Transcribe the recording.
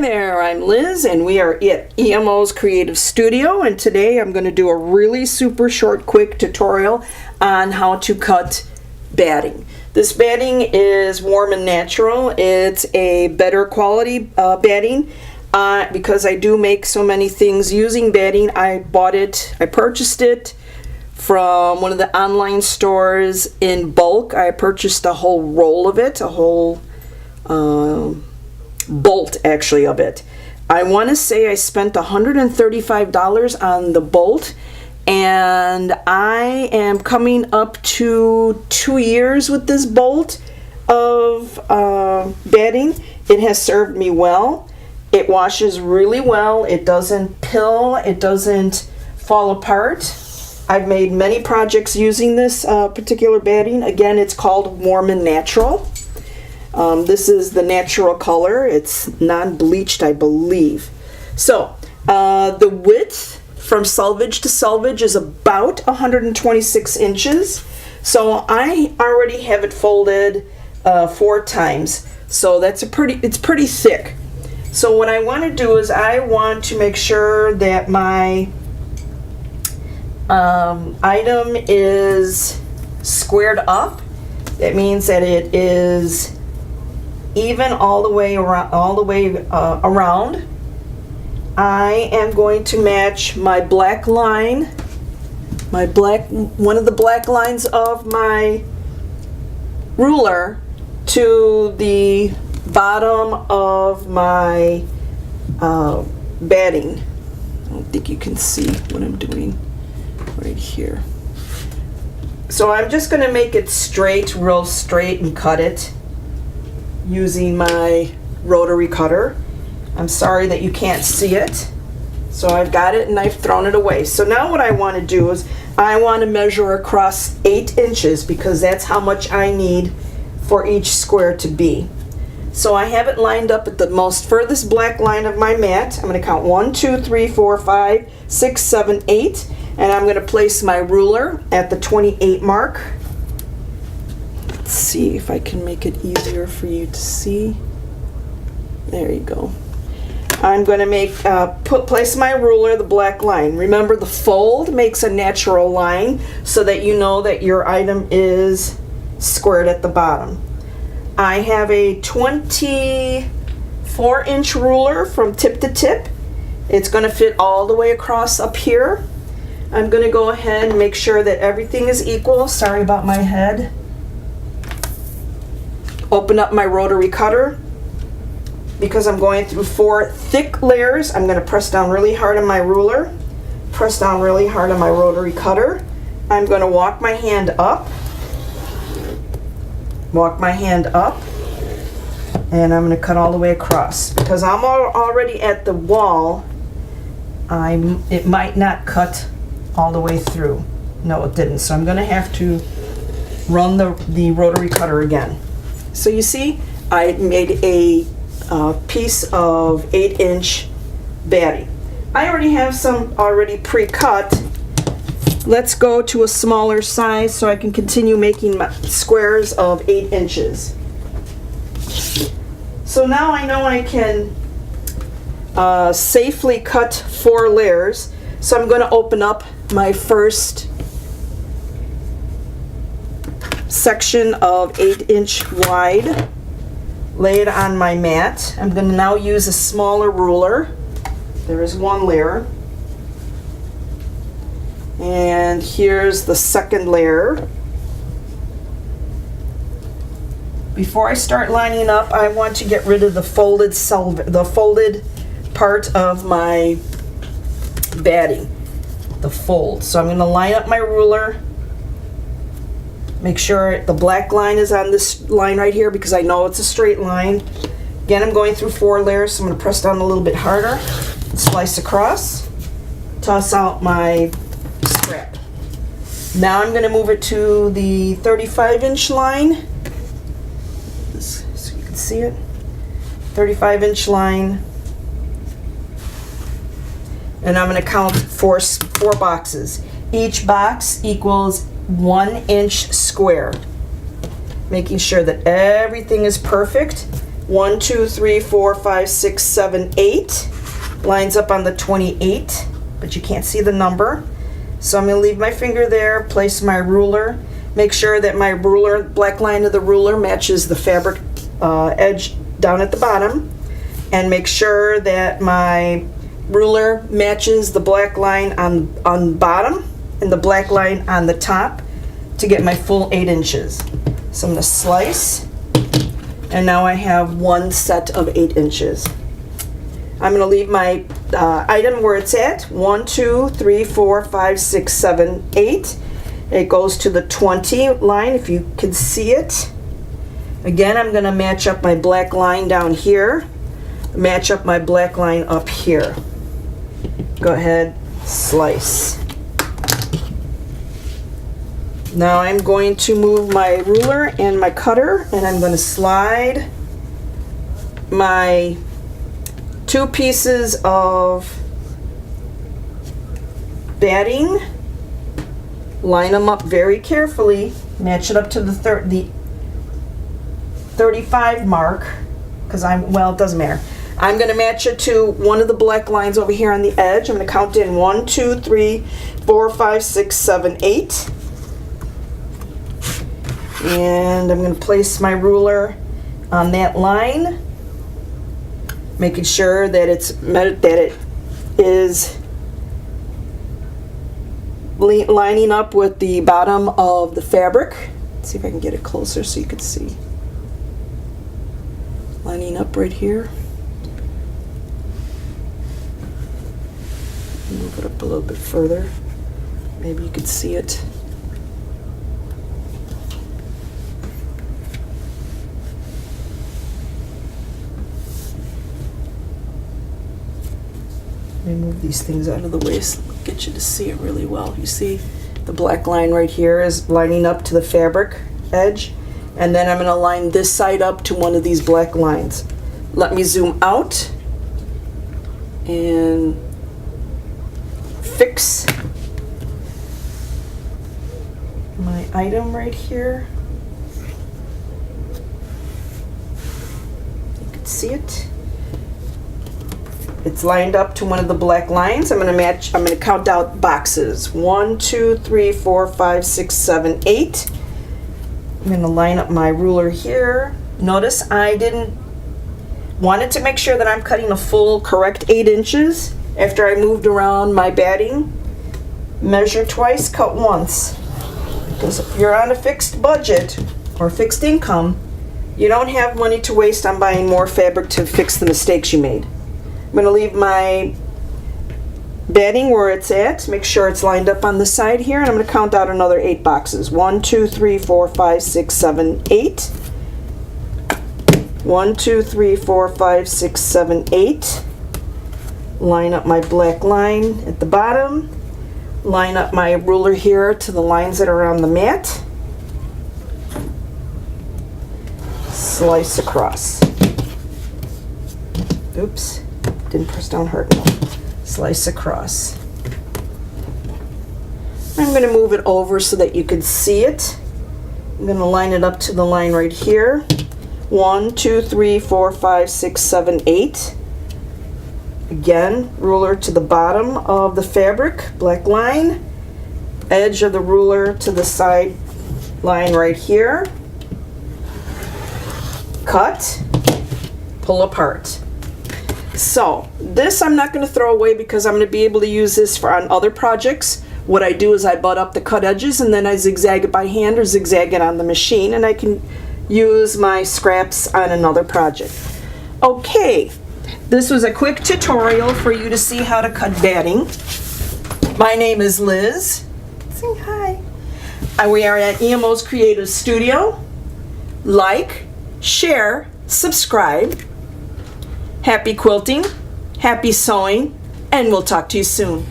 Hi there, I'm Liz and we are at EMO's Creative Studio, and today I'm going to do a really super short quick tutorial on how to cut batting. This batting is warm and natural. It's a better quality batting because I do make so many things using batting. I purchased it from one of the online stores in bulk. I purchased a whole roll of it, a whole bolt actually of it. I want to say I spent $135 on the bolt, and I am coming up to 2 years with this bolt of batting. It has served me well. It washes really well. It doesn't pill. It doesn't fall apart. I've made many projects using this particular batting. Again, it's called Warm and Natural. This is the natural color. It's non-bleached, I believe. So the width from selvage to selvage is about 126 inches. So I already have it folded 4 times. So it's pretty thick. So what I want to do is I want to make sure that my item is squared up. That means that it is even all the way around. I am going to match my black line, one of the black lines of my ruler to the bottom of my batting. I don't think you can see what I'm doing right here. So I'm just going to make it straight, real straight, and cut it using my rotary cutter. I'm sorry that you can't see it. So I've got it and I've thrown it away. So now what I want to do is I want to measure across 8 inches because that's how much I need for each square to be. So I have it lined up at the most furthest black line of my mat. I'm going to count 1, 2, 3, 4, 5, 6, 7, 8, and I'm going to place my ruler at the 28 mark. Let's see if I can make it easier for you to see. There you go. I'm going to place my ruler the black line. Remember, the fold makes a natural line so that you know that your item is squared at the bottom. I have a 24-inch ruler from tip to tip. It's going to fit all the way across up here. I'm going to go ahead and make sure that everything is equal. Sorry about my head. Open up my rotary cutter. Because I'm going through 4 thick layers, I'm going to press down really hard on my ruler, press down really hard on my rotary cutter. I'm going to walk my hand up, and I'm going to cut all the way across. Because I'm already at the wall, it might not cut all the way through. No, it didn't. So I'm going to have to run the rotary cutter again. So you see, I made a piece of 8-inch batting. I already have some already pre-cut. Let's go to a smaller size so I can continue making my squares of 8 inches. So now I know I can safely cut 4 layers. So I'm going to open up my first section of 8-inch wide, lay it on my mat. I'm going to now use a smaller ruler. There is 1 layer. And here's the second layer. Before I start lining up, I want to get rid of the folded part of my batting, the fold. So I'm going to line up my ruler. Make sure the black line is on this line right here because I know it's a straight line. Again, I'm going through 4 layers, so I'm going to press down a little bit harder, slice across, toss out my scrap. Now I'm going to move it to the 35-inch line, so you can see it, 35-inch line, and I'm going to count 4 boxes. Each box equals 1 inch square, making sure that everything is perfect. 1, 2, 3, 4, 5, 6, 7, 8. Lines up on the 28, but you can't see the number. So I'm going to leave my finger there, place my ruler. Make sure that my ruler, black line of the ruler, matches the fabric edge down at the bottom. And make sure that my ruler matches the black line on the bottom and the black line on the top to get my full 8 inches. So I'm going to slice, and now I have one set of 8 inches. I'm going to leave my item where it's at. 1, 2, 3, 4, 5, 6, 7, 8. It goes to the 20 line if you can see it. Again, I'm going to match up my black line down here, match up my black line up here. Go ahead, slice. Now I'm going to move my ruler and my cutter, and I'm going to slide my 2 pieces of batting, line them up very carefully, match it up to the 35 mark, because it doesn't matter. I'm going to match it to one of the black lines over here on the edge. I'm going to count in 1, 2, 3, 4, 5, 6, 7, 8. And I'm going to place my ruler on that line, making sure that it is lining up with the bottom of the fabric. Let's see if I can get it closer so you can see. Lining up right here. Move it up a little bit further. Maybe you could see it. Let me move these things out of the way so I'll get you to see it really well. You see the black line right here is lining up to the fabric edge, and then I'm going to line this side up to one of these black lines. Let me zoom out and fix my item right here. You can see it. It's lined up to one of the black lines. I'm going to count out boxes. 1, 2, 3, 4, 5, 6, 7, 8. I'm going to line up my ruler here. Notice I wanted to make sure that I'm cutting a full correct 8 inches. After I moved around my batting, measure twice, cut once. Because if you're on a fixed budget or fixed income, you don't have money to waste on buying more fabric to fix the mistakes you made. I'm going to leave my batting where it's at. Make sure it's lined up on the side here, and I'm going to count out another 8 boxes. 1, 2, 3, 4, 5, 6, 7, 8. 1, 2, 3, 4, 5, 6, 7, 8. Line up my black line at the bottom. Line up my ruler here to the lines that are on the mat. Slice across. Oops. Didn't press down hard enough. Slice across. I'm going to move it over so that you can see it. I'm going to line it up to the line right here. 1, 2, 3, 4, 5, 6, 7, 8. Again, ruler to the bottom of the fabric, black line. Edge of the ruler to the side line right here. Cut, pull apart. So this I'm not going to throw away because I'm going to be able to use this on other projects. What I do is I butt up the cut edges and then I zigzag it by hand or zigzag it on the machine, and I can use my scraps on another project. Okay, this was a quick tutorial for you to see how to cut batting. My name is Liz. Say hi. We are at EMO's Creative Studio. Like, share, subscribe. Happy quilting, happy sewing, and we'll talk to you soon.